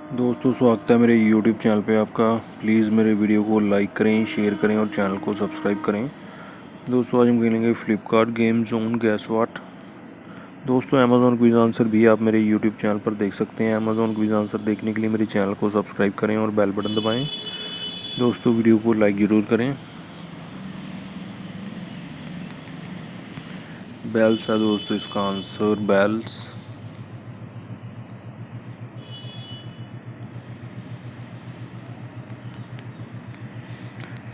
दोस्तों स्वागत है मेरे YouTube चैनल पे आपका। प्लीज़ मेरे वीडियो को लाइक करें, शेयर करें और चैनल को सब्सक्राइब करें। दोस्तों आज हम खेलेंगे फ्लिपकार्ट गेम जोन गैस वाट। दोस्तों अमेज़ॉन क्विज आंसर भी आप मेरे YouTube चैनल पर देख सकते हैं। अमेज़ॉन क्विज आंसर देखने के लिए मेरे चैनल को सब्सक्राइब करें और बेल बटन दबाएँ। दोस्तों वीडियो को लाइक ज़रूर करें। बेल्स है दोस्तों इसका आंसर, बेल्स।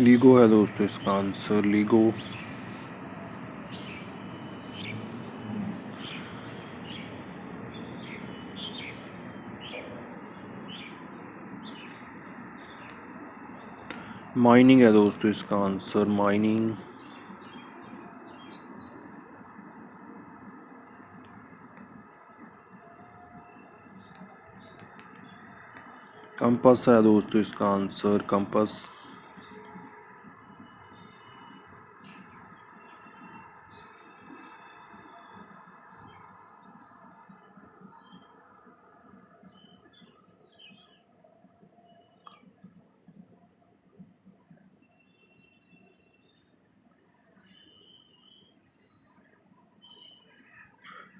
लीगो है दोस्तों इसका आंसर, लीगो। माइनिंग है दोस्तों इसका आंसर, माइनिंग। कंपास है दोस्तों इसका आंसर, कंपास।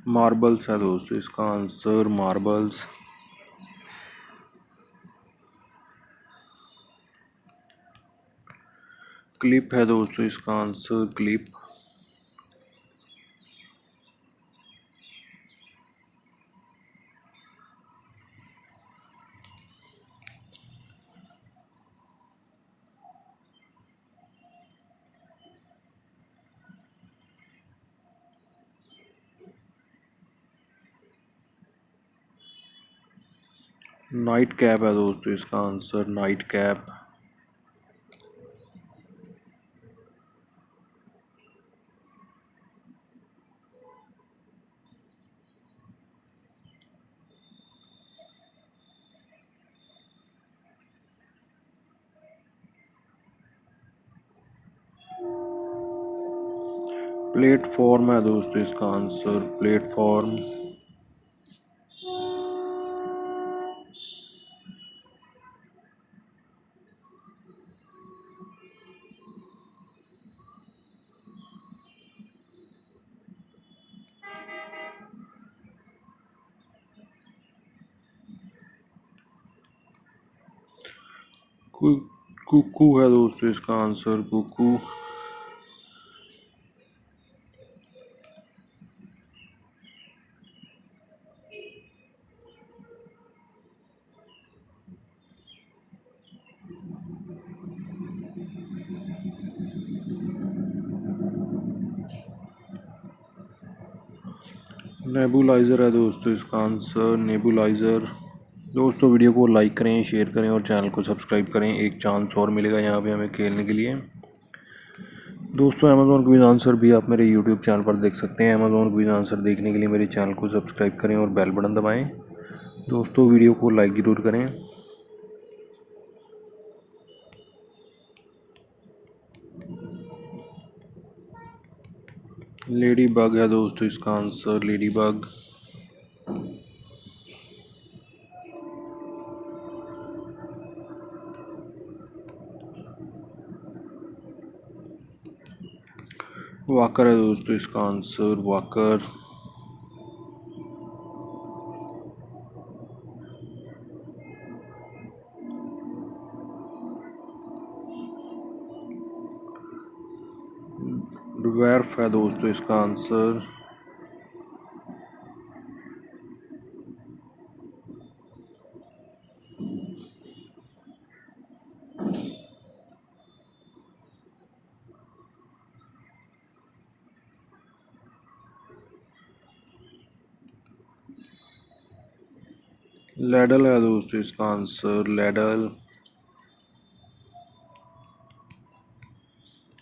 मार्बल्स है दोस्तों इसका आंसर, मार्बल्स। क्लिप है दोस्तों इसका आंसर, क्लिप। नाइट कैप है दोस्तों इसका आंसर, नाइट कैप। प्लेटफॉर्म है दोस्तों इसका आंसर, प्लेटफॉर्म। कुकू है दोस्तों इसका आंसर, कुकू। नेबुलाइजर है दोस्तों इसका आंसर, नेबुलाइजर। दोस्तों वीडियो को लाइक करें, शेयर करें और चैनल को सब्सक्राइब करें। एक चांस और मिलेगा यहाँ पे हमें खेलने के लिए। दोस्तों अमेज़ॉन क्विज आंसर भी आप मेरे यूट्यूब चैनल पर देख सकते हैं। अमेज़ॉन क्विज आंसर देखने के लिए मेरे चैनल को सब्सक्राइब करें और बेल बटन दबाएं। दोस्तों वीडियो को लाइक ज़रूर करें। लेडी बग है दोस्तों इसका आंसर, लेडी बग। वॉकर है दोस्तों इसका आंसर, वॉकर। ड्वार्फ है दोस्तों इसका आंसर। लैडल है दोस्तों इसका आंसर, लैडल।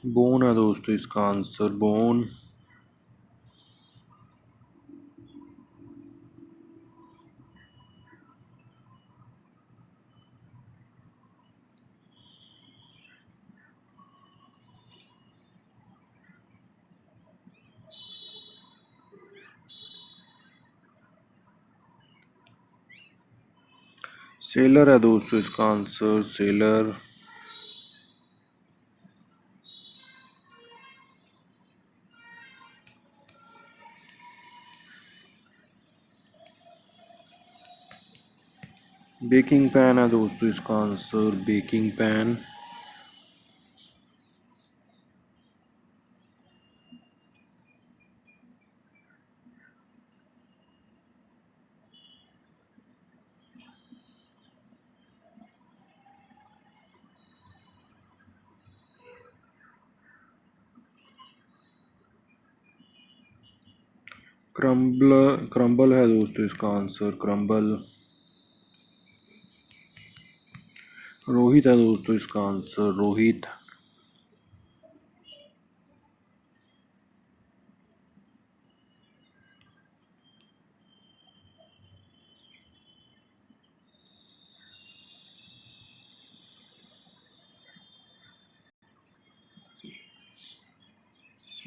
बोन है दोस्तों इसका आंसर, बोन। सेलर है दोस्तों इसका आंसर, सेलर। बेकिंग पैन है दोस्तों इसका आंसर, बेकिंग पैन। क्रम्बल है दोस्तों इसका आंसर, क्रम्बल। रोहित है दोस्तों इसका आंसर, रोहित।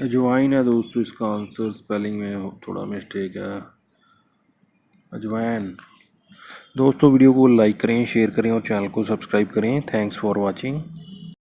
अजवाइन है दोस्तों इसका आंसर, स्पेलिंग में थोड़ा मिस्टेक है, अजवाइन। दोस्तों वीडियो को लाइक करें, शेयर करें और चैनल को सब्सक्राइब करें। Thanks for watching.